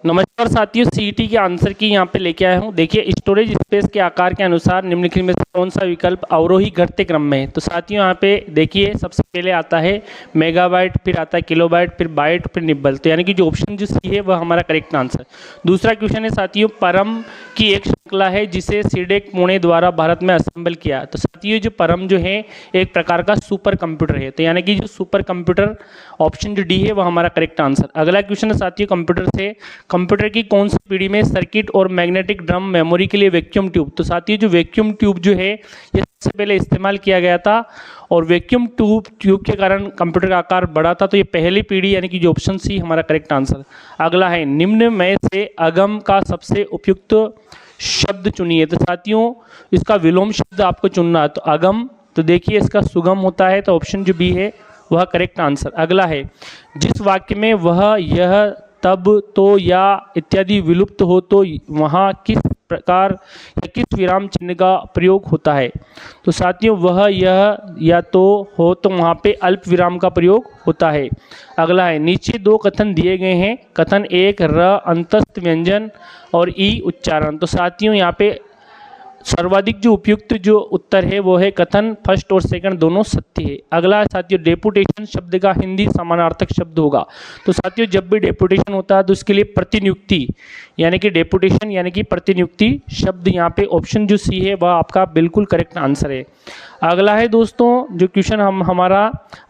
नमस्कार साथियों, सीईटी के आंसर की यहाँ पे लेके आया हूँ। देखिए, स्टोरेज स्पेस के आकार के अनुसार निम्नलिखित में से कौन सा विकल्प अवरोही घटते क्रम में है। तो साथियों यहाँ पे देखिए, सबसे पहले आता है मेगाबाइट, फिर आता है किलोबाइट, फिर बाइट, फिर निब्बल। तो यानी कि जो ऑप्शन जो सी है वह हमारा करेक्ट आंसर। दूसरा क्वेश्चन है साथियों, परम की एक श्रृंखला है जिसे सीडेक पुणे द्वारा भारत में असेंबल किया। तो साथियों जो परम जो है एक प्रकार का सुपर कंप्यूटर है। तो यानी कि जो सुपर कंप्यूटर ऑप्शन जो डी है वह हमारा करेक्ट आंसर। अगला क्वेश्चन है साथियों, कंप्यूटर की कौन सी पीढ़ी में सर्किट और मैग्नेटिक ड्रम मेमोरी के लिए वैक्यूम ट्यूब। तो साथियों जो वैक्यूम ट्यूब जो है ये सबसे पहले इस्तेमाल किया गया था और वैक्यूम ट्यूब के कारण कंप्यूटर का आकार बढ़ा था। तो ये पहली पीढ़ी यानी कि जो ऑप्शन सी हमारा करेक्ट आंसर। अगला है, निम्न में से अगम का सबसे उपयुक्त शब्द चुनिए। तो साथियों इसका विलोम शब्द आपको चुनना है। तो अगम, तो देखिए इसका सुगम होता है, तो ऑप्शन जो बी है वह करेक्ट आंसर। अगला है, जिस वाक्य में वह, यह, तब, तो, या इत्यादि विलुप्त हो तो वहाँ किस प्रकार या किस विराम चिन्ह का प्रयोग होता है। तो साथियों वह, यह, या तो हो तो वहाँ पे अल्प विराम का प्रयोग होता है। अगला है, नीचे दो कथन दिए गए हैं। कथन एक, र अंतस्थ व्यंजन और ई उच्चारण। तो साथियों यहाँ पे सर्वाधिक जो उपयुक्त जो उत्तर है वो है कथन फर्स्ट और सेकंड दोनों सत्य है। अगला साथियों, डेपुटेशन शब्द का हिंदी समानार्थक शब्द होगा। तो साथियों जब भी डेपुटेशन होता है तो उसके लिए प्रतिनियुक्ति यानी कि डेपुटेशन यानी कि प्रतिनियुक्ति शब्द यहाँ पे ऑप्शन जो सी है वह आपका बिल्कुल करेक्ट आंसर है। अगला है दोस्तों जो क्वेश्चन हमारा,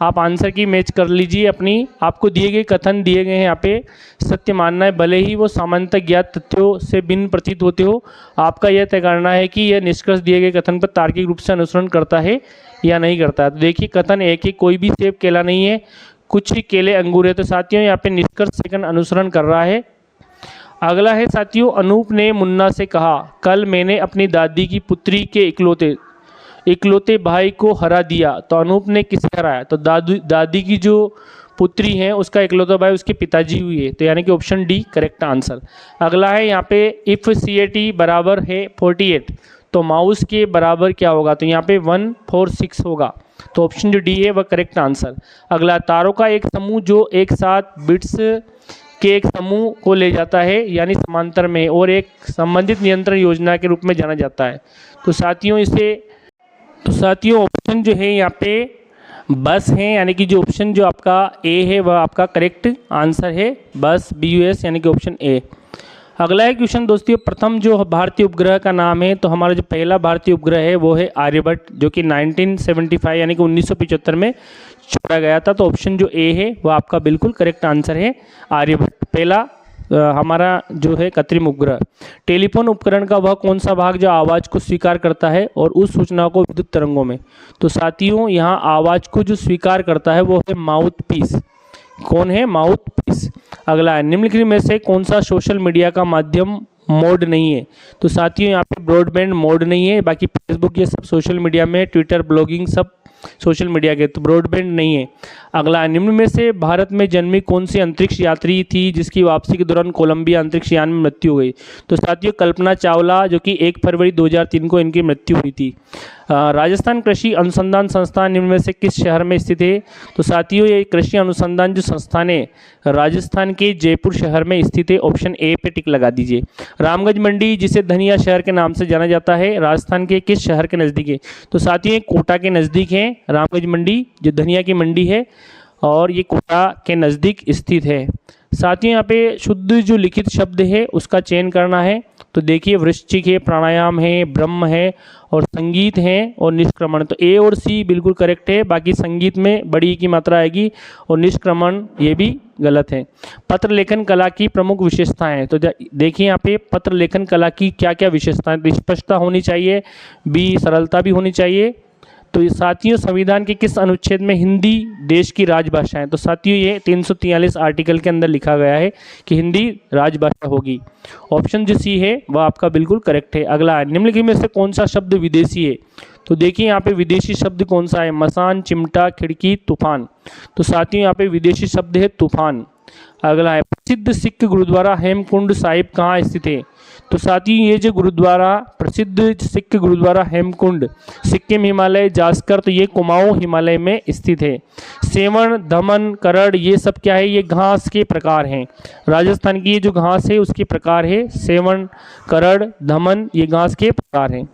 आप आंसर की मैच कर लीजिए अपनी। आपको दिए गए कथन दिए गए हैं यहाँ पे, सत्य मानना है भले ही वो सामान्यतः ज्ञात तथ्यों से भिन्न प्रतीत होते हो। आपका यह तय करना है कि यह निष्कर्ष दिए गए कथन पर तार्किक रूप से अनुसरण करता है या नहीं करता है। तो देखिए कथन एक ही, कोई भी सेब केला नहीं है, कुछ ही केले अंगूर है। तो साथियों यहाँ पे निष्कर्ष सेकंड अनुसरण कर रहा है। अगला है साथियों, अनूप ने मुन्ना से कहा, कल मैंने अपनी दादी की पुत्री के इकलौते भाई को हरा दिया। तो अनूप ने किसे हराया। तो दादी की जो पुत्री है उसका इकलौता भाई उसके पिताजी हुई है। तो यानी कि ऑप्शन डी करेक्ट आंसर। अगला है यहाँ पे, इफ CAT बराबर है 48 तो माउस के बराबर क्या होगा। तो यहाँ पे 146 होगा। तो ऑप्शन जो डी है वह करेक्ट आंसर। अगला, तारों का एक समूह जो एक साथ बिट्स के एक समूह को ले जाता है यानी समांतर में और एक संबंधित नियंत्रण योजना के रूप में जाना जाता है। तो साथियों ऑप्शन जो है यहाँ पे बस है यानी कि जो ऑप्शन जो आपका ए है वह आपका करेक्ट आंसर है, बस BUS यानी कि ऑप्शन ए। अगला है क्वेश्चन दोस्तों, प्रथम जो भारतीय उपग्रह का नाम है। तो हमारा जो पहला भारतीय उपग्रह है वो है आर्यभट्ट जो कि 1975 यानी कि 1975 में छोड़ा गया था। तो ऑप्शन जो ए है वह आपका बिल्कुल करेक्ट आंसर है, आर्यभट्ट पहला हमारा जो है कृत्रिम उपग्रह। टेलीफोन उपकरण का वह कौन सा भाग जो आवाज़ को स्वीकार करता है और उस सूचना को विद्युत तरंगों में। तो साथियों यहाँ आवाज़ को जो स्वीकार करता है वो है माउथ पीस। कौन है, माउथ पीस। अगला है, निम्नलिखित में से कौन सा सोशल मीडिया का माध्यम मोड नहीं है। तो साथियों यहाँ पे ब्रॉडबैंड मोड नहीं है, बाकी फेसबुक ये सब सोशल मीडिया में, ट्विटर, ब्लॉगिंग सब सोशल मीडिया के, तो ब्रॉडबैंड नहीं है। अगला, निम्न में से भारत में जन्मी कौन सी अंतरिक्ष यात्री थी जिसकी वापसी के दौरान कोलंबिया अंतरिक्ष यान में मृत्यु हो गई। तो साथियों कल्पना चावला जो कि 1 फरवरी 2003 को इनकी मृत्यु हुई थी। राजस्थान कृषि अनुसंधान संस्थान निम्न में से किस शहर में स्थित है। तो साथियों ये कृषि अनुसंधान जो संस्थान है राजस्थान के जयपुर शहर में स्थित है, ऑप्शन ए पे टिक लगा दीजिए। रामगंज मंडी जिसे धनिया शहर के नाम से जाना जाता है राजस्थान के किस शहर के नज़दीक है। तो साथियों कोटा के नज़दीक है रामगंज मंडी, जो धनिया की मंडी है और ये कोटा के नज़दीक स्थित है। साथियों यहाँ पे शुद्ध जो लिखित शब्द है उसका चयन करना है। तो देखिए वृश्चिक है, प्राणायाम है, ब्रह्म है और संगीत है और निष्क्रमण। तो ए और सी बिल्कुल करेक्ट है, बाकी संगीत में बड़ी ई की मात्रा आएगी और निष्क्रमण ये भी गलत है। पत्र लेखन कला की प्रमुख विशेषताएं हैं। तो देखिए यहाँ पे पत्र लेखन कला की क्या क्या विशेषताएं। स्पष्टता होनी चाहिए, बी सरलता भी होनी चाहिए। तो साथियों संविधान के किस अनुच्छेद में हिंदी देश की राजभाषा है। तो साथियों ये 343 आर्टिकल के अंदर लिखा गया है कि हिंदी राजभाषा होगी। ऑप्शन जो सी है वह आपका बिल्कुल करेक्ट है। अगला है, निम्नलिखित में से कौन सा शब्द विदेशी है। तो देखिए यहाँ पे विदेशी शब्द कौन सा है, मसान, चिमटा, खिड़की, तूफान। तो साथियों यहाँ पे विदेशी शब्द है तूफान। अगला है, प्रसिद्ध सिख गुरुद्वारा हेमकुंड साहिब कहाँ स्थित है। तो साथियों ये जो गुरुद्वारा, प्रसिद्ध सिख गुरुद्वारा हेमकुंड, सिक्किम हिमालय, जास्कर, तो ये कुमाऊं हिमालय में स्थित है। सेवण, धमन, करड़, ये सब क्या है, ये घास के प्रकार हैं। राजस्थान की ये जो घास है उसके प्रकार है सेवण, करड़, धमन, ये घास के प्रकार हैं।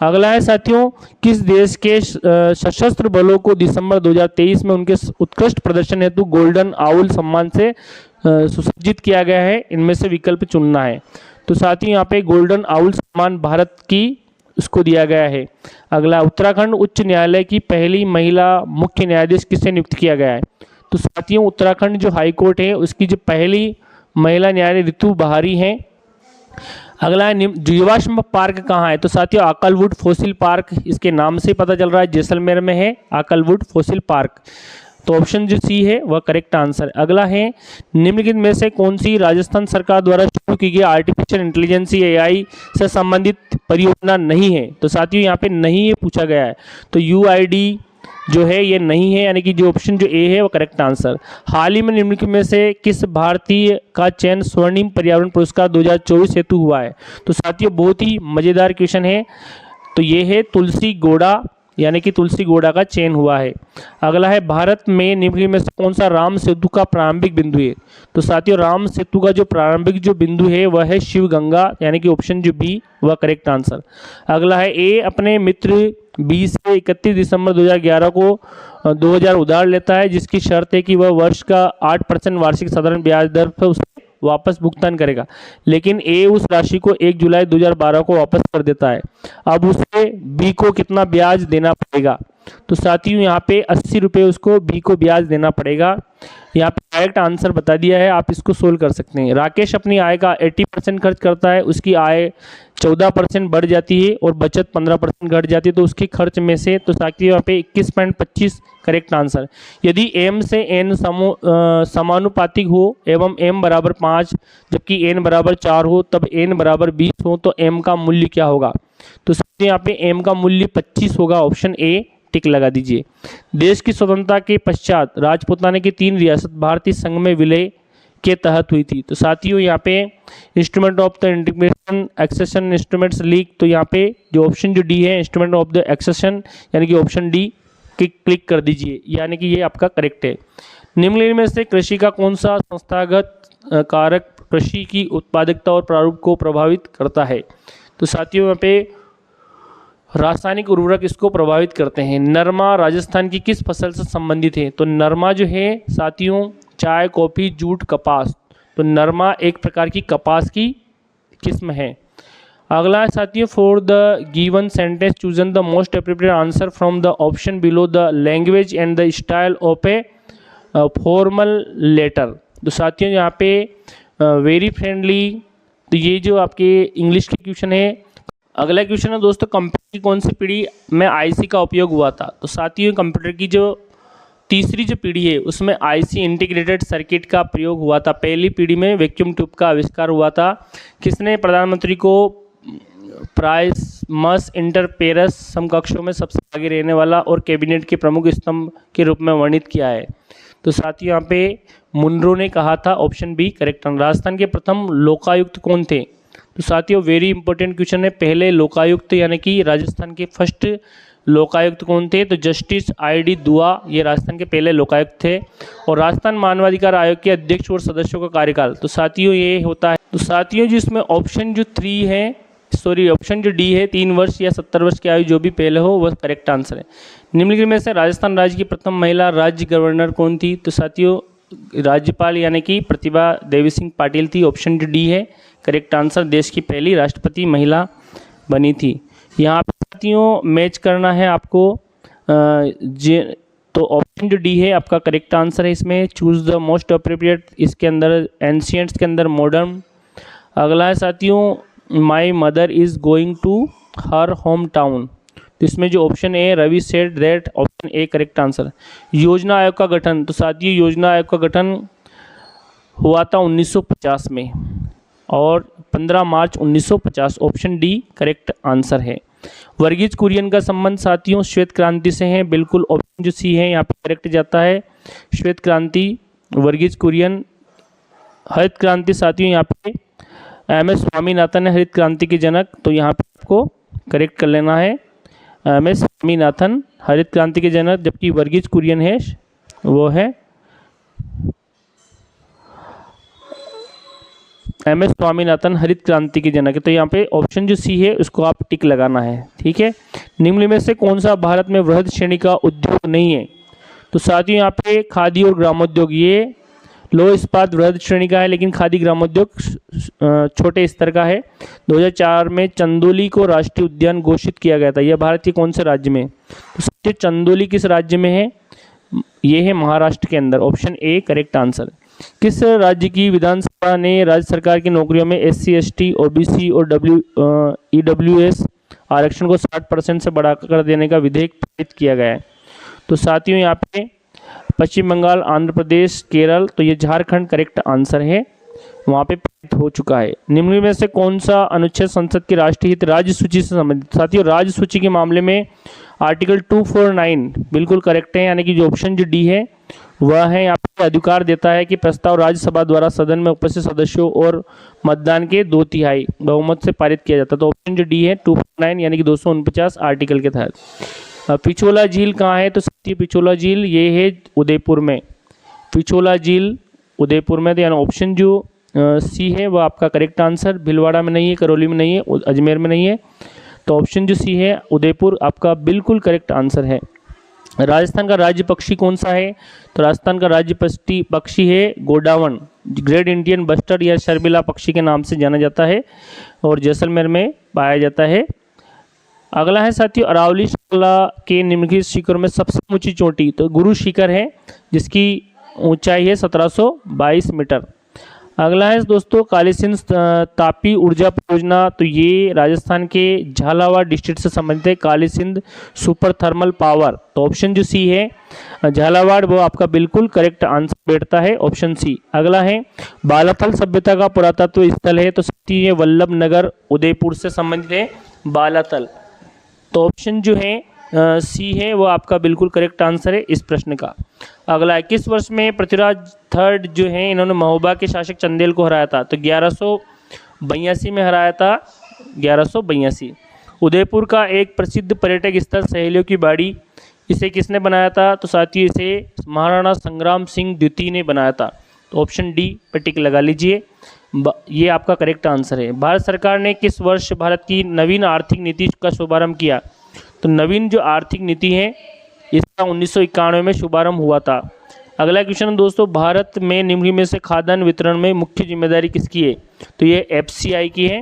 अगला है साथियों, किस देश के सशस्त्र बलों को दिसंबर 2023 में उनके उत्कृष्ट प्रदर्शन हेतु गोल्डन आउल सम्मान से सुसज्जित किया गया है? इनमें से विकल्प चुनना है। तो साथियों यहाँ पे गोल्डन आउल सम्मान भारत की उसको दिया गया है। अगला, उत्तराखंड उच्च न्यायालय की पहली महिला मुख्य न्यायाधीश किसे नियुक्त किया गया है? तो साथियों उत्तराखंड जो हाई कोर्ट है उसकी जो पहली महिला न्यायाधीश ऋतु बहारी हैं। अगला है, जीवाश्म पार्क कहाँ है? तो साथियों आकलवुड फॉसिल पार्क, इसके नाम से पता चल रहा है जैसलमेर में है आकलवुड फॉसिल पार्क। तो ऑप्शन जो सी है वह करेक्ट आंसर। अगला है, निम्नलिखित में से कौन सी राजस्थान सरकार द्वारा शुरू की गई आर्टिफिशियल इंटेलिजेंस एआई से संबंधित परियोजना नहीं है? तो साथियों यहाँ पे नहीं ये पूछा गया है, तो यूआईडी जो है ये नहीं है, यानी कि जो ऑप्शन जो ए है वो करेक्ट आंसर। हाल ही में निम्नलिखित में से किस भारतीय का चयन स्वर्णिम पर्यावरण पुरस्कार 2024 हेतु हुआ है? तो साथियों बहुत ही मजेदार क्वेश्चन है, तो ये है तुलसी गौड़ा, यानी कि तुलसी गौड़ा का चयन हुआ है। अगला है, भारत में निम्नलिखित में से कौन सा राम सेतु का प्रारंभिक बिंदु है? तो साथियों राम सेतु का जो प्रारंभिक जो बिंदु है वह है शिवगंगा, यानी कि ऑप्शन जो बी वह करेक्ट आंसर। अगला है, ए अपने मित्र 20 से 31 दिसंबर 2011 को 2000 उधार लेता है, जिसकी शर्त है कि वह वर्ष का 8% वार्षिक साधारण ब्याज दर पर उसे वापस भुगतान करेगा, लेकिन ए उस राशि को 1 जुलाई 2012 को वापस कर देता है। अब उसे बी को कितना ब्याज देना पड़ेगा? तो साथियों यहाँ पे 80 रुपये उसको बी को ब्याज देना पड़ेगा। यहाँ पे डायरेक्ट आंसर बता दिया है, आप इसको सोल्व कर सकते हैं। राकेश अपनी आय का 80% खर्च करता है, उसकी आय 14% बढ़ जाती है और बचत 15% घट जाती है, तो उसके खर्च में से, तो साथियों यहाँ पे 21.25 करेक्ट आंसर। यदि m से n समानुपातिक हो एवं m बराबर 5 जबकि n बराबर 4 हो, तब n बराबर 20 हो, तो m का मूल्य क्या होगा? तो साथियों यहाँ पे m का मूल्य 25 होगा, ऑप्शन ए टिक लगा दीजिए। देश की स्वतंत्रता के पश्चात राजपूताना की 3 रियासत भारतीय संघ में विलय के तहत हुई थी। तो साथियों यहाँ पे instrument of the integration accession instruments league, तो यहाँ पे जो ऑप्शन जो डी है इंस्ट्रूमेंट ऑफ द एक्सेशन, यानी कि ऑप्शन डी क्लिक कर दीजिए, यानी कि ये आपका करेक्ट है। निम्नलिखित में से कृषि का कौन सा संस्थागत कारक कृषि की उत्पादकता और प्रारूप को प्रभावित करता है? तो साथियों यहाँ पे रासायनिक उर्वरक इसको प्रभावित करते हैं। नरमा राजस्थान की किस फसल से संबंधित है? तो नरमा जो है साथियों चाय, कॉफी, जूट, कपास, तो नरमा एक प्रकार की कपास की किस्म है। अगला है साथियों, for the given sentence chosen the most appropriate answer from the option below the language and the style of a formal letter. तो साथियों यहाँ पे वेरी फ्रेंडली, तो ये जो आपके इंग्लिश के क्वेश्चन है। अगला क्वेश्चन है दोस्तों, कंप्यूटर की कौन सी पीढ़ी में आईसी का उपयोग हुआ था? तो साथियों कंप्यूटर की जो तीसरी जो पीढ़ी है उसमें आईसी इंटीग्रेटेड सर्किट का प्रयोग हुआ था। पहली पीढ़ी में वैक्यूम ट्यूब का आविष्कार हुआ था। किसने प्रधानमंत्री को प्राइमस इंटर पेरस समकक्षों में सबसे आगे रहने वाला और कैबिनेट के प्रमुख स्तंभ के रूप में वर्णित किया है? तो साथियों यहाँ पे मुनरो ने कहा था, ऑप्शन बी करेक्ट। राजस्थान के प्रथम लोकायुक्त कौन थे? तो साथियों वेरी इंपॉर्टेंट क्वेश्चन है, पहले लोकायुक्त यानी कि राजस्थान के फर्स्ट लोकायुक्त कौन थे? तो जस्टिस ID दुआ, ये राजस्थान के पहले लोकायुक्त थे। और राजस्थान मानवाधिकार आयोग के अध्यक्ष और सदस्यों का कार्यकाल, तो साथियों ये होता है, तो साथियों जिसमें ऑप्शन जो 3 है, सॉरी ऑप्शन जो डी है 3 वर्ष या 70 वर्ष की आयु जो भी पहले हो वह करेक्ट आंसर है। निम्नलिखित में से राजस्थान राज्य की प्रथम महिला राज्य गवर्नर कौन थी? तो साथियों राज्यपाल यानी कि प्रतिभा देवी सिंह पाटिल थी, ऑप्शन जो डी है करेक्ट आंसर। देश की पहली राष्ट्रपति महिला बनी थी। यहाँ पे साथियों मैच करना है आपको, तो ऑप्शन जो डी है आपका करेक्ट आंसर है। इसमें चूज द मोस्ट अप्रोप्रिएट, इसके अंदर एंशियंट्स के अंदर मॉडर्न। अगला है साथियों, my mother is going to her home town, तो इसमें जो option A Ravi said that, option A correct answer. योजना आयोग का गठन, तो साथियों योजना आयोग का गठन हुआ था 1950 में और 15 मार्च 1950, ऑप्शन डी करेक्ट आंसर है। वर्गीज कुरियन का संबंध साथियों श्वेत क्रांति से है, बिल्कुल ऑप्शन जो सी है यहाँ पे करेक्ट जाता है। श्वेत क्रांति, वर्गीज कुरियन। हरित क्रांति साथियों यहाँ पे एम एस स्वामीनाथन है हरित क्रांति के जनक, तो यहाँ पे आपको करेक्ट कर लेना है, एम एस स्वामीनाथन हरित क्रांति के जनक, जबकि वर्गीज कुरियन है वो है एम एस स्वामीनाथन हरित क्रांति के जनक है। तो यहाँ पे ऑप्शन जो सी है उसको आप टिक लगाना है, ठीक है। निम्न में से कौन सा भारत में वृहद श्रेणी का उद्योग नहीं है? तो साथियों यहाँ पे खादी और ग्रामोद्योग, ये लो इस्पात वृहद श्रेणी का है, लेकिन खादी ग्रामोद्योग छोटे स्तर का है। 2004 में चंदौली को राष्ट्रीय उद्यान घोषित किया गया था। यह भारत के कौन से राज्य में? तो चंदौली किस राज्य में है? ये है महाराष्ट्र के अंदर, ऑप्शन ए करेक्ट आंसर। किस राज्य की विधानसभा ने राज्य सरकार की नौकरियों में SC ST OBC और EWS आरक्षण को 60% से बढ़ाकर देने का विधेयक पारित किया गया है? तो साथियों यहाँ पे पश्चिम बंगाल, आंध्र प्रदेश, केरल, तो ये झारखंड करेक्ट आंसर है, वहाँ पे पारित हो चुका है। निम्न में से कौन सा अनुच्छेद संसद की राष्ट्रीय हित राज्य सूची से संबंधित? साथियों राज्य सूची के मामले में आर्टिकल 249 बिल्कुल करेक्ट है, यानी कि जो ऑप्शन जो डी है वह है, यहाँ पे अधिकार देता है कि प्रस्ताव राज्यसभा द्वारा सदन में उपस्थित सदस्यों और मतदान के 2/3 बहुमत से पारित किया जाता है। तो ऑप्शन जो डी है 249 यानी कि 249 आर्टिकल के तहत। पिछोला झील कहाँ है? तो सत्य पिछोला झील ये है उदयपुर में, पिछोला झील उदयपुर में, तो यानी ऑप्शन जो सी है वो आपका करेक्ट आंसर। भीलवाड़ा में नहीं है, करौली में नहीं है, अजमेर में नहीं है, तो ऑप्शन जो सी है उदयपुर आपका बिल्कुल करेक्ट आंसर है। राजस्थान का राज्य पक्षी कौन सा है? तो राजस्थान का राज्य पक्षी है गोडावण, ग्रेट इंडियन बस्टर्ड या शर्मिला पक्षी के नाम से जाना जाता है और जैसलमेर में पाया जाता है। अगला है साथियों अरावली श्रृंखला के निम्नलिखित शिखर में सबसे ऊंची चोटी, तो गुरु शिखर है जिसकी ऊंचाई है 1722 मीटर। अगला है दोस्तों काली सिंध तापी ऊर्जा परियोजना, तो ये राजस्थान के झालावाड़ डिस्ट्रिक्ट से संबंधित है, Kali Sindh super thermal power, तो ऑप्शन जो सी है झालावाड़ वो आपका बिल्कुल करेक्ट आंसर बैठता है, ऑप्शन सी। अगला है बालाथल सभ्यता का पुरातत्व स्थल है, तो ये वल्लभ नगर उदयपुर से संबंधित है बालाथल, तो ऑप्शन जो है सी है वो आपका बिल्कुल करेक्ट आंसर है इस प्रश्न का। अगला है किस वर्ष में पृथ्वीराज थर्ड जो है इन्होंने महोबा के शासक चंदेल को हराया था? तो 1182 में हराया था, 1182। उदयपुर का एक प्रसिद्ध पर्यटक स्थल सहेलियों की बाड़ी, इसे किसने बनाया था? तो साथियों इसे महाराणा संग्राम सिंह द्वितीय ने बनाया था, तो ऑप्शन डी पर टिक लगा लीजिए, ये आपका करेक्ट आंसर है। भारत सरकार ने किस वर्ष भारत की नवीन आर्थिक नीति का शुभारंभ किया? तो नवीन जो आर्थिक नीति है इसका 1991 में शुभारंभ हुआ था। अगला क्वेश्चन दोस्तों भारत में निम्न में से खाद्यान्न वितरण में मुख्य जिम्मेदारी किसकी है? तो ये FCI की है,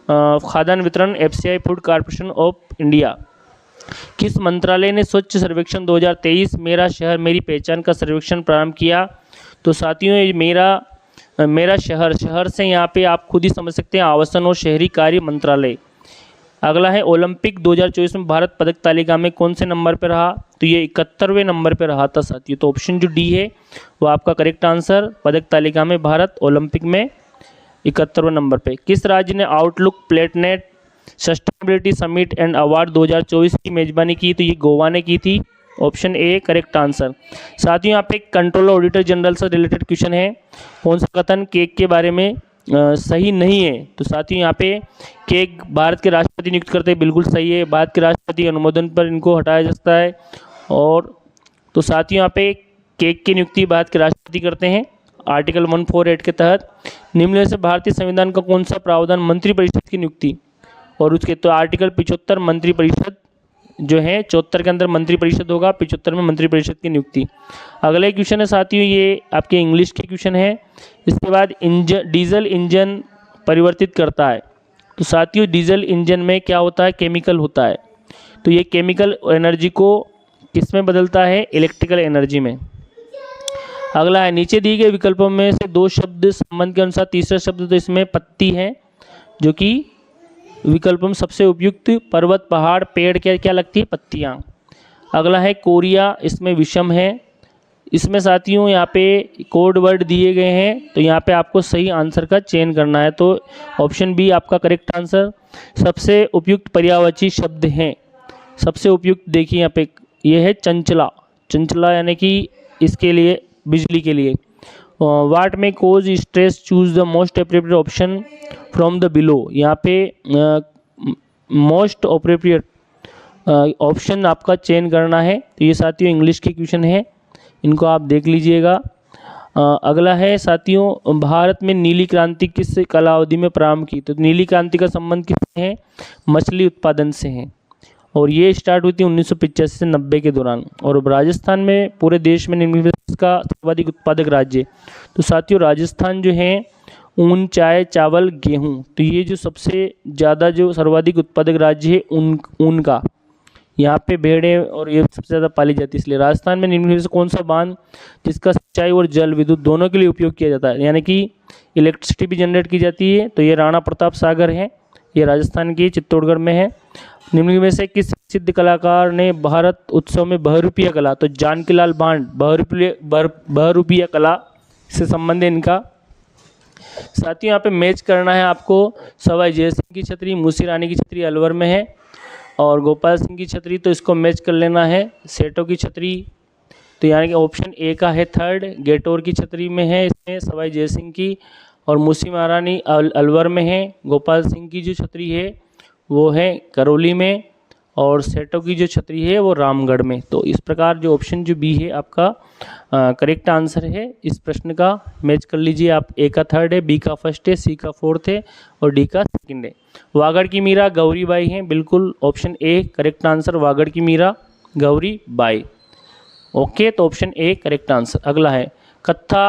खाद्यान्न वितरण FCI food corporation of India. किस मंत्रालय ने स्वच्छ सर्वेक्षण 2023 मेरा शहर मेरी पहचान का सर्वेक्षण प्रारंभ किया? तो साथियों ये मेरा शहर से यहाँ पे आप खुद ही समझ सकते हैं आवासन और शहरी कार्य मंत्रालय। अगला है ओलंपिक 2024 में भारत पदक तालिका में कौन से नंबर पर रहा? तो ये 71वें नंबर पर रहा था साथियों, तो ऑप्शन जो डी है वो आपका करेक्ट आंसर, पदक तालिका में भारत ओलंपिक में 71वें नंबर पे। किस राज्य ने Outlook Planet Sustainability Summit and Award 2024 की मेजबानी की? तो ये गोवा ने की थी, ऑप्शन ए करेक्ट आंसर। साथियों यहाँ पे कंट्रोलर ऑडिटर जनरल से रिलेटेड क्वेश्चन है, कौन सा कथन केक के बारे में सही नहीं है? तो साथियों यहाँ पे केक भारत के राष्ट्रपति नियुक्त करते हैं, बिल्कुल सही है, भारत के राष्ट्रपति अनुमोदन पर इनको हटाया जाता है। और तो साथियों यहाँ पे केक की नियुक्ति भारत के राष्ट्रपति करते हैं आर्टिकल 148 के तहत। निम्न में से भारतीय संविधान का कौन सा प्रावधान मंत्रिपरिषद की नियुक्ति और उसके? तो आर्टिकल 75 मंत्रिपरिषद जो है 74 के अंदर मंत्रिपरिषद होगा, 75 में मंत्रिपरिषद की नियुक्ति। अगला क्वेश्चन है साथियों ये आपके इंग्लिश के क्वेश्चन है। इसके बाद डीजल इंजन परिवर्तित करता है, तो साथियों डीजल इंजन में क्या होता है? केमिकल होता है, तो ये केमिकल एनर्जी को किस में बदलता है? इलेक्ट्रिकल एनर्जी में। अगला है नीचे दिए गए विकल्पों में से दो शब्द संबंध के अनुसार तीसरा शब्द तो इसमें पत्ती है, जो कि विकल्पों में सबसे उपयुक्त पर्वत पहाड़ पेड़ क्या लगती है? पत्तियाँ। अगला है कोरिया, इसमें विषम है। इसमें साथियों यहाँ पे कोड वर्ड दिए गए हैं, तो यहाँ पे आपको सही आंसर का चयन करना है, तो ऑप्शन बी आपका करेक्ट आंसर। सबसे उपयुक्त पर्यायवाची शब्द हैं, सबसे उपयुक्त देखिए यहाँ पे ये है चंचला, चंचला यानी कि इसके लिए बिजली के लिए। वाट में cause stress choose the most appropriate option from the below. यहाँ पे मोस्ट अप्रोप्रिएट ऑप्शन आपका चयन करना है। तो ये साथियों इंग्लिश के क्वेश्चन है, इनको आप देख लीजिएगा। अगला है साथियों, भारत में नीली क्रांति किस कालावधि में प्रारंभ की? तो नीली क्रांति का संबंध किससे है? मछली उत्पादन से है, और ये स्टार्ट हुई थी 1985 से 90 के दौरान। और राजस्थान में पूरे देश में निम्नलिखित का सर्वाधिक उत्पादक राज्य। तो साथियों राजस्थान जो है ऊन, चाय, चावल, गेहूं, तो ये जो सबसे ज़्यादा जो सर्वाधिक उत्पादक राज्य है ऊन का, यहाँ पे भेड़ें और ये सबसे ज़्यादा पाली जाती है। इसलिए राजस्थान में निम्नलिखित से कौन सा बांध जिसका सिंचाई और जल विद्युत दोनों के लिए उपयोग किया जाता है, यानी कि इलेक्ट्रिसिटी भी जनरेट की जाती है, तो ये राणा प्रताप सागर है, ये राजस्थान की चित्तौड़गढ़ में है। निम्नलिखित में से किस सिद्ध कलाकार ने भारत उत्सव में बहरूपिया कला? तो जानकीलाल बांड बहरूपिया कला से संबंध है इनका। साथियों यहाँ पे मैच करना है आपको। सवाई जयसिंह की छतरी, मूसी रानी की छतरी अलवर में है, और गोपाल सिंह की छतरी, तो इसको मैच कर लेना है। सेठों की छतरी, तो यानी कि ऑप्शन ए का है थर्ड, गेटोर की छतरी में है इसमें सवाई जयसिंह की, और मूसी महारानी अलवर में है। गोपाल सिंह की जो छतरी है वो है करौली में, और सेठों की जो छतरी है वो रामगढ़ में। तो इस प्रकार जो ऑप्शन जो बी है आपका करेक्ट आंसर है इस प्रश्न का। मैच कर लीजिए आप, ए का थर्ड है, बी का फर्स्ट है, सी का फोर्थ है, और डी का सेकंड है। वागड़ की मीरा गौरीबाई है, बिल्कुल option A correct answer, Vagad की मीरा गौरीबाई। ओके, तो ऑप्शन ए करेक्ट आंसर। अगला है कत्था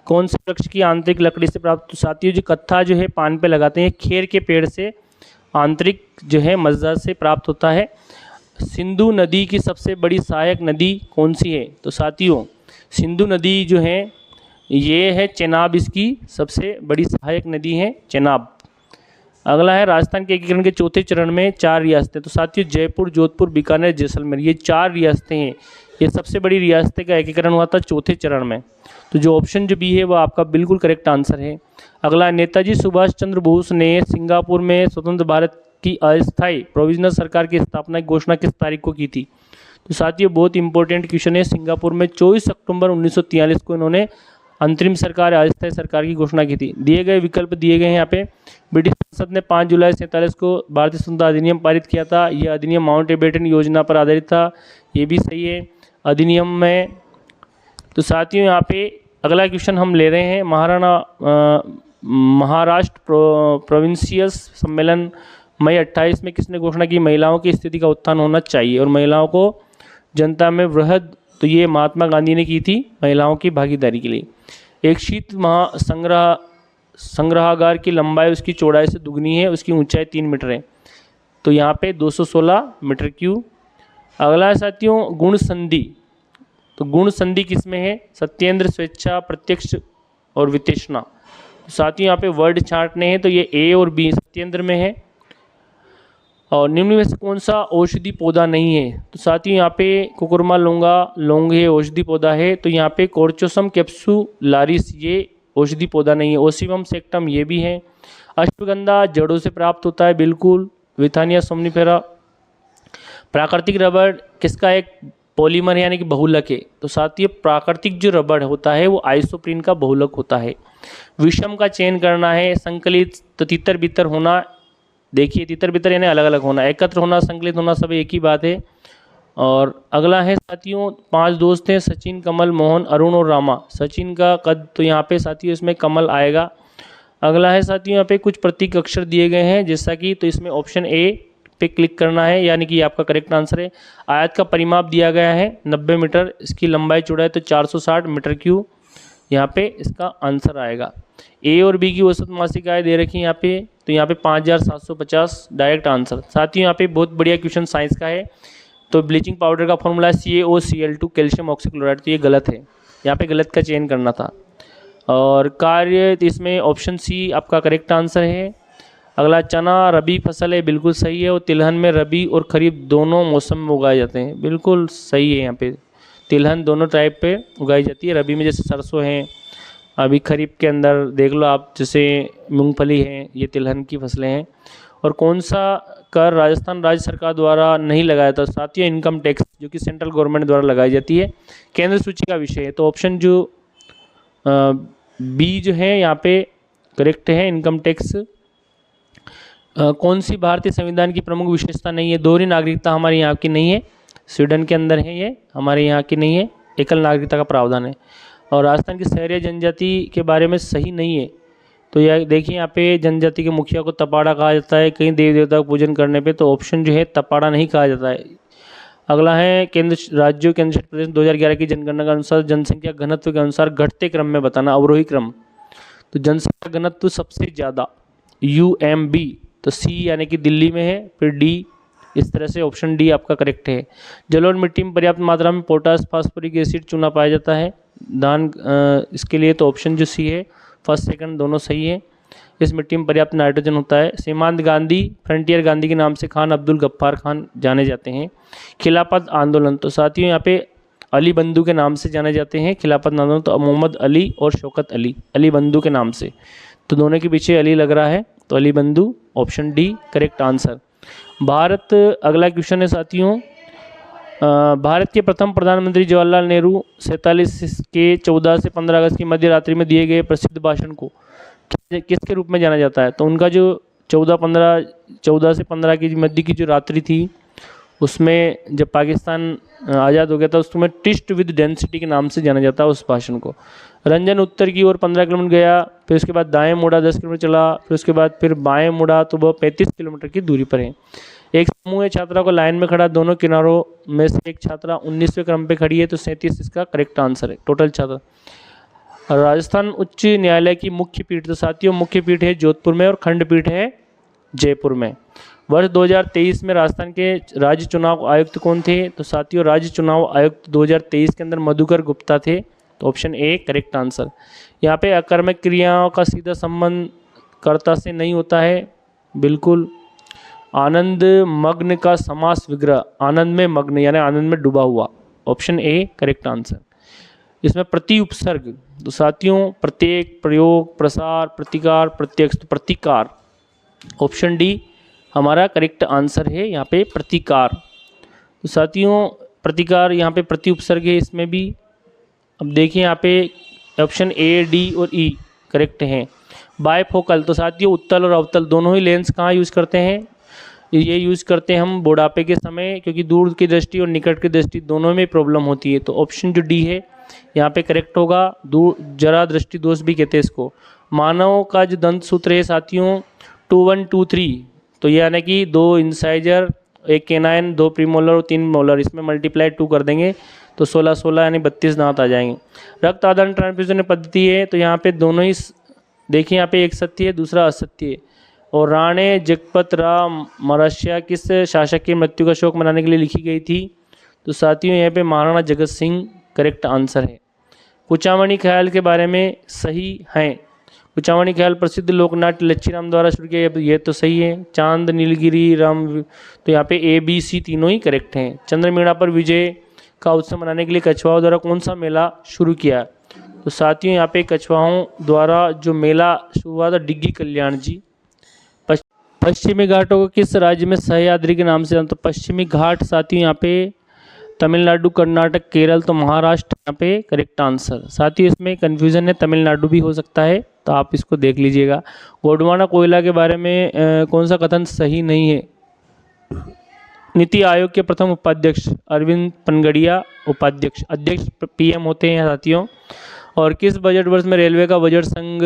कौन से वृक्ष की आंतरिक लकड़ी से प्राप्त? तो साथियों जो कत्था जो है पान पे लगाते हैं, खेर के पेड़ से आंतरिक जो है मज्जा से प्राप्त होता है। सिंधु नदी की सबसे बड़ी सहायक नदी कौन सी है? तो साथियों सिंधु नदी जो है ये है चेनाब, इसकी सबसे बड़ी सहायक नदी है चेनाब। अगला है राजस्थान के एकीकरण के चौथे चरण में 4 रियासतें। तो साथियों जयपुर, जोधपुर, बीकानेर, जैसलमेर, ये 4 रियासतें हैं। ये सबसे बड़ी रियासतें का एकीकरण हुआ था चौथे चरण में। तो जो ऑप्शन जो बी है वो आपका बिल्कुल करेक्ट आंसर है। अगला, नेताजी सुभाष चंद्र बोस ने सिंगापुर में स्वतंत्र भारत की अस्थायी प्रोविजनल सरकार की स्थापना की घोषणा किस तारीख को की थी? तो साथियों बहुत इंपॉर्टेंट क्वेश्चन है। सिंगापुर में 24 अक्टूबर 1943 को इन्होंने अंतरिम सरकार, अस्थायी सरकार की घोषणा की थी। दिए गए विकल्प दिए गए हैं यहाँ पे। ब्रिटिश संसद ने 5 जुलाई 47 को भारतीय स्वतंत्रता अधिनियम पारित किया था। यह अधिनियम माउंटबेटन योजना पर आधारित था, ये भी सही है अधिनियम में। तो साथियों यहाँ पे अगला क्वेश्चन हम ले रहे हैं, महाराष्ट्र प्रोविंशियल सम्मेलन मई 28 में किसने घोषणा की महिलाओं की स्थिति का उत्थान होना चाहिए और महिलाओं को जनता में वृहद? तो ये महात्मा गांधी ने की थी महिलाओं की भागीदारी के लिए। एक शीत संग्रहागार की लंबाई उसकी चौड़ाई से दुगनी है, उसकी ऊंचाई 3 मीटर है, तो यहाँ पे 216 मीटर क्यूब। अगला है साथियों गुण संधि। तो गुण संधि किसमें है? सत्येंद्र, स्वेच्छा, प्रत्यक्ष और वितेषणा। साथियों यहाँ पे वर्ड छांटने हैं, तो ये ए और बी सत्येंद्र में है। और निम्न में से कौन सा औषधि पौधा नहीं है? तो साथियों यहाँ पे कुकुरमा लौंगे औषधि पौधा है, तो यहाँ पे कोर्चोसम कैप्सुलारिस ये औषधि पौधा नहीं है। ओसिवम सेक्टम ये भी है। अश्वगंधा जड़ों से प्राप्त होता है, बिल्कुल। विथानिया सोमनिफेरा। प्राकृतिक रबड़ किसका एक पॉलीमर यानी कि बहुलक है? तो साथियों प्राकृतिक जो रबड़ होता है वो आइसोप्रीन का बहुलक होता है। विषम का चयन करना है। संकलित, तो तितर बितर होना, देखिए तितर बितर यानी अलग अलग होना, एकत्र होना, संकलित होना, सब एक ही बात है। और अगला है साथियों 5 दोस्त हैं, सचिन, कमल, मोहन, अरुण और रामा। सचिन का कद, तो यहाँ पे साथियों इसमें कमल आएगा। अगला है साथियों यहाँ पे कुछ प्रतीक अक्षर दिए गए हैं जैसा कि, तो इसमें ऑप्शन ए पे क्लिक करना है, यानी कि आपका करेक्ट आंसर है। आयत का परिमाप दिया गया है 90 मीटर, इसकी लंबाई चौड़ाई तो 460 मीटर क्यूब, यहाँ पे इसका आंसर आएगा। ए और बी की औसत मासिक आय दे रखी है यहाँ पे, तो यहाँ पे 5750 डायरेक्ट आंसर। साथियों यहाँ पे बहुत बढ़िया क्वेश्चन साइंस का है। तो ब्लीचिंग पाउडर का फॉर्मूला है CaOCl2 कैल्शियम ऑक्सीक्लोराइड, तो ये गलत है, यहाँ पे गलत का चयन करना था। और कार्य, तो इसमें ऑप्शन सी आपका करेक्ट आंसर है। अगला, चना रबी फसल है, बिल्कुल सही है। और तिलहन में रबी और खरीफ दोनों मौसम में उगाए जाते हैं, बिल्कुल सही है। यहाँ पे तिलहन दोनों टाइप पे उगाई जाती है। रबी में जैसे सरसों है, अभी खरीफ के अंदर देख लो आप जैसे मूंगफली है, ये तिलहन की फसलें हैं। और कौन सा कर राजस्थान राज्य सरकार द्वारा नहीं लगाया था? साथियों इनकम टैक्स, जो कि सेंट्रल गवर्नमेंट द्वारा लगाई जाती है, केंद्र सूची का विषय है। तो ऑप्शन जो बी जो है यहाँ पे करेक्ट है, इनकम टैक्स। कौन सी भारतीय संविधान की प्रमुख विशेषता नहीं है? दोहरी नागरिकता हमारे यहाँ की नहीं है, स्वीडन के अंदर है, ये हमारे यहाँ की नहीं है, एकल नागरिकता का प्रावधान है। और राजस्थान की शहरी जनजाति के बारे में सही नहीं है, तो यह देखिए यहाँ पे जनजाति के मुखिया को तपाड़ा कहा जाता है, कहीं देवी देवता का पूजन करने पे, तो ऑप्शन जो है तपाड़ा नहीं कहा जाता है। अगला है केंद्र राज्यों केंद्र शासित प्रदेश 2011 की जनगणना के अनुसार जनसंख्या घनत्व के अनुसार घटते क्रम में बताना, अवरोही क्रम। तो जनसंख्या घनत्व सबसे ज़्यादा UMB, तो C यानी कि दिल्ली में है, फिर D, इस तरह से ऑप्शन डी आपका करेक्ट है। जल और मिट्टी में पर्याप्त मात्रा में पोटास फास्फोरिक एसिड चूना पाया जाता है धान इसके लिए, तो ऑप्शन जो सी है फर्स्ट सेकंड दोनों सही है। इस मिट्टी में पर्याप्त नाइट्रोजन होता है। सीमांत गांधी, फ्रंटियर गांधी के नाम से खान अब्दुल गफ्फार खान जाने जाते हैं। खिलाफत आंदोलन, तो साथियों यहाँ पे अली बंधु के नाम से जाने जाते हैं खिलाफत आंदोलन, तो मोहम्मद अली और शौकत अली, अली बंधु के नाम से, तो दोनों के पीछे अली लग रहा है, तो अली बंधु option D correct answer. Bharat, अगला क्वेश्चन है साथियों, भारत के प्रथम प्रधानमंत्री जवाहरलाल नेहरू 47 के 14 से 15 अगस्त की मध्य रात्रि में दिए गए प्रसिद्ध भाषण को किसके रूप में जाना जाता है? तो उनका जो 14 से 15 की मध्य की जो रात्रि थी, उसमें जब पाकिस्तान आज़ाद हो गया था, उसमें ट्विस्ट विद डेंसिटी के नाम से जाना जाता है उस भाषण को। रंजन उत्तर की ओर 15 किलोमीटर गया, फिर उसके बाद दाएं मुड़ा 10 किलोमीटर चला, फिर उसके बाद फिर बाएं मुड़ा, तो वह 35 किलोमीटर की दूरी पर है। एक समूह छात्रा को लाइन में खड़ा, दोनों किनारों में से एक छात्रा 19वें क्रम पे खड़ी है, तो 37 इसका करेक्ट आंसर है टोटल छात्रा। राजस्थान उच्च न्यायालय की मुख्य पीठ, तो साथियों मुख्य पीठ है जोधपुर में और खंडपीठ है जयपुर में। वर्ष 2023 में राजस्थान के राज्य चुनाव आयुक्त कौन थे? तो साथियों राज्य चुनाव आयुक्त 2023 के अंदर मधुकर गुप्ता थे, तो ऑप्शन ए करेक्ट आंसर। यहाँ पे अकर्मक क्रियाओं का सीधा संबंध कर्ता से नहीं होता है, बिल्कुल। आनंद मग्न का समास विग्रह, आनंद में मग्न यानी आनंद में डूबा हुआ, ऑप्शन ए करेक्ट आंसर। इसमें प्रति उपसर्ग, तो साथियों प्रत्येक, प्रयोग, प्रसार, प्रतिकार, प्रत्यक्ष, तो प्रतिकार, ऑप्शन डी हमारा करेक्ट आंसर है यहाँ पे प्रतिकार। तो साथियों प्रतिकार यहाँ पे प्रति उपसर्ग है इसमें भी। अब देखिए यहाँ पे ऑप्शन ए, डी और ई करेक्ट हैं। बायफोकल, तो साथियों उत्तल और अवतल दोनों ही लेंस कहाँ यूज़ करते हैं? ये यूज़ करते हैं हम बुढ़ापे के समय, क्योंकि दूर की दृष्टि और निकट की दृष्टि दोनों में प्रॉब्लम होती है, तो ऑप्शन जो डी है यहाँ पे करेक्ट होगा। दूर जरा दृष्टि दोष भी कहते हैं इसको। मानव का जो दंत सूत्र है साथियों 2123, तो ये यानी कि 2 इंसाइजर, 1 केनाइन, 2 प्रीमोलर और 3 मोलर, इसमें मल्टीप्लाई 2 कर देंगे तो 16 यानी 32 दांत आ जाएंगे। रक्त आदान ट्रांसफ्यूजन पद्धति है, तो यहाँ पे दोनों ही देखिए, यहाँ पे एक सत्य है दूसरा असत्य है। और राणे जगपत राव मरासिया किस शासक की मृत्यु का शोक मनाने के लिए लिखी गई थी? तो साथियों यहाँ पे महाराणा जगत सिंह करेक्ट आंसर है। कुचामणी ख्याल के बारे में सही हैं। कुचामणी ख्याल प्रसिद्ध लोकनाट्य लच्छीराम द्वारा शुरू किया, ये तो सही है। चांद, नीलगिरी, राम, तो यहाँ पे ए, बी, सी तीनों ही करेक्ट हैं। चंद्रमेड़ा पर विजय का उत्सव मनाने के लिए कछवाओं द्वारा कौन सा मेला शुरू किया? तो साथियों यहाँ पे कछवाओं द्वारा जो मेला शुरू हुआ था डिग्गी कल्याण जी। पश्चिमी घाटों को किस राज्य में सह्याद्री के नाम से जानते? तो पश्चिमी घाट साथियों यहाँ पे तमिलनाडु, कर्नाटक, केरल, तो महाराष्ट्र यहाँ पे करेक्ट आंसर। साथियों इसमें कन्फ्यूजन है, तमिलनाडु भी हो सकता है, तो आप इसको देख लीजिएगा। गोंडवाना कोयला के बारे में कौन सा कथन सही नहीं है? नीति आयोग के प्रथम उपाध्यक्ष अरविंद पनगड़िया उपाध्यक्ष, अध्यक्ष PM होते हैं साथियों। और किस बजट वर्ष में रेलवे का बजट संघ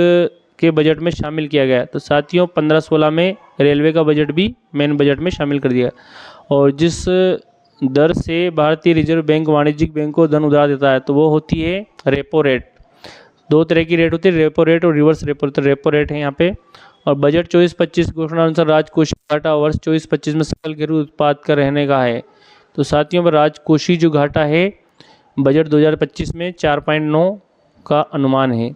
के बजट में शामिल किया गया? तो साथियों 15-16 में रेलवे का बजट भी मेन बजट में शामिल कर दिया। और जिस दर से भारतीय रिजर्व बैंक वाणिज्यिक बैंक को धन उधार देता है, तो वो होती है रेपो रेट। 2 तरह की रेट होती है, रेपो रेट और रिवर्स रेपो रेट। तो रेपो रेट है यहाँ पे। और बजट 24-25 घोषणा अनुसार राजकोषीय घाटा वर्ष 24-25 में सकल घरेलू उत्पाद का रहने का है। तो साथियों राजकोषीय जो घाटा है बजट 2025 में 4.9 का अनुमान है।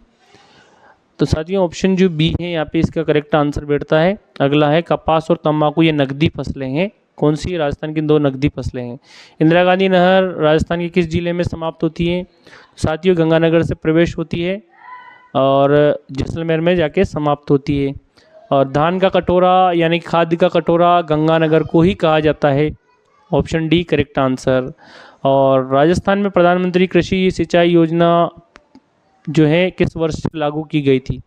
तो साथियों ऑप्शन जो बी है यहाँ पे इसका करेक्ट आंसर बैठता है। अगला है कपास और तंबाकू, ये नकदी फसलें हैं। कौन सी? राजस्थान की 2 नकदी फसलें हैं। इंदिरा गांधी नहर राजस्थान के किस जिले में समाप्त होती है? साथियों गंगानगर से प्रवेश होती है और जैसलमेर में जाके समाप्त होती है। और धान का कटोरा यानी खाद्य का कटोरा गंगानगर को ही कहा जाता है, ऑप्शन डी करेक्ट आंसर। और राजस्थान में प्रधानमंत्री कृषि सिंचाई योजना जो है किस वर्ष से लागू की गई थी?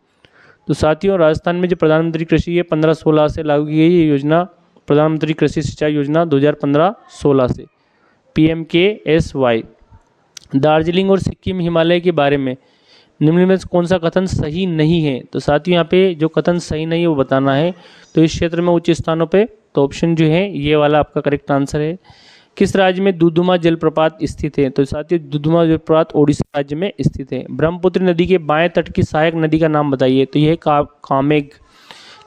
तो साथियों राजस्थान में जो प्रधानमंत्री कृषि है 15-16 से लागू की गई ये योजना, प्रधानमंत्री कृषि सिंचाई योजना 2015-16 से, PMKSY। दार्जिलिंग और सिक्किम हिमालय के बारे में निम्न में से कौन सा कथन सही नहीं है? तो साथियों यहाँ पे जो कथन सही नहीं है वो बताना है। तो इस क्षेत्र में उच्च स्थानों पे, तो ऑप्शन जो है ये वाला आपका करेक्ट आंसर है। किस राज्य में दुधुमा जलप्रपात स्थित है? तो साथियों दुधुमा जलप्रपात ओडिशा राज्य में स्थित है। ब्रह्मपुत्र नदी के बाएं तट की सहायक नदी का नाम बताइए? तो यह कामेग।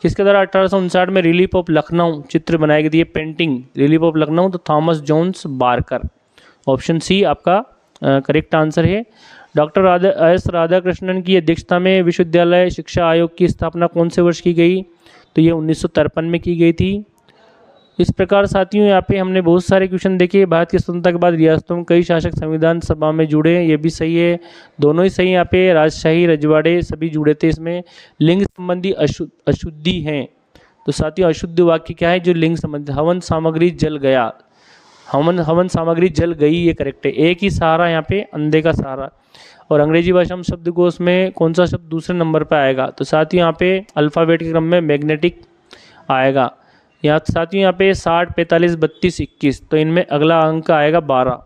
किसके द्वारा 1859 में रिलीफ ऑफ लखनऊ चित्र बनाई गई थी? पेंटिंग रिलीफ ऑफ लखनऊ, तो Thomas Jones Barker. Option C आपका करेक्ट आंसर है। डॉक्टर एस राधाकृष्णन की अध्यक्षता में विश्वविद्यालय शिक्षा आयोग की स्थापना कौन से वर्ष की गई? तो ये 1953 में की गई थी। इस प्रकार साथियों यहाँ पे हमने बहुत सारे क्वेश्चन देखे। भारत की स्वतंत्रता के बाद रियासतों में कई शासक संविधान सभा में जुड़े, ये भी सही है, दोनों ही सही। यहाँ पे राजशाही रजवाड़े सभी जुड़े थे। इसमें लिंग संबंधी अशुद्धि हैं। तो साथियों अशुद्ध वाक्य क्या है? जो लिंग संबंधी, हवन सामग्री जल गया, हवन सामग्री जल गई, ये करेक्ट है। एक ही सहारा यहाँ पे अंधे का सहारा। और अंग्रेजी भाषा में शब्दकोश में कौन सा शब्द दूसरे नंबर पर आएगा? तो साथियों यहाँ पे अल्फ़ाबेट के क्रम में मैग्नेटिक आएगा। यहाँ साथियों यहाँ पे 60, 45, 32, 21, तो इनमें अगला अंक आएगा 12।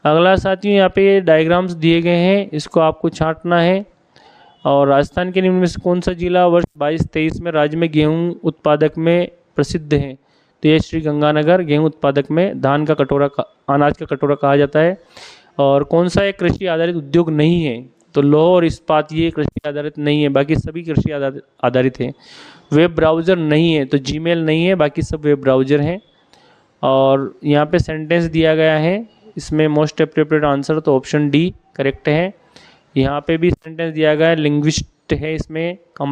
अगला साथियों यहाँ पे डायग्राम्स दिए गए हैं, इसको आपको छांटना है। और राजस्थान के निम्न में से कौन सा जिला वर्ष 22-23 में राज्य में गेहूं उत्पादक में प्रसिद्ध है? तो ये श्री गंगानगर गेहूं उत्पादक में धान का कटोरा, अनाज का कटोरा कहा जाता है। और कौन सा एक कृषि आधारित उद्योग नहीं है? तो लौह और इस्पात ये कृषि आधारित नहीं है, बाकी सभी कृषि आधारित हैं। वेब ब्राउज़र नहीं है, तो जीमेल नहीं है, बाकी सब वेब ब्राउज़र हैं। और यहाँ पे सेंटेंस दिया गया है, इसमें मोस्ट अप्रोप्रिएट आंसर तो ऑप्शन डी करेक्ट है। यहाँ पे भी सेंटेंस दिया गया है, लिंग्विस्ट है इसमें।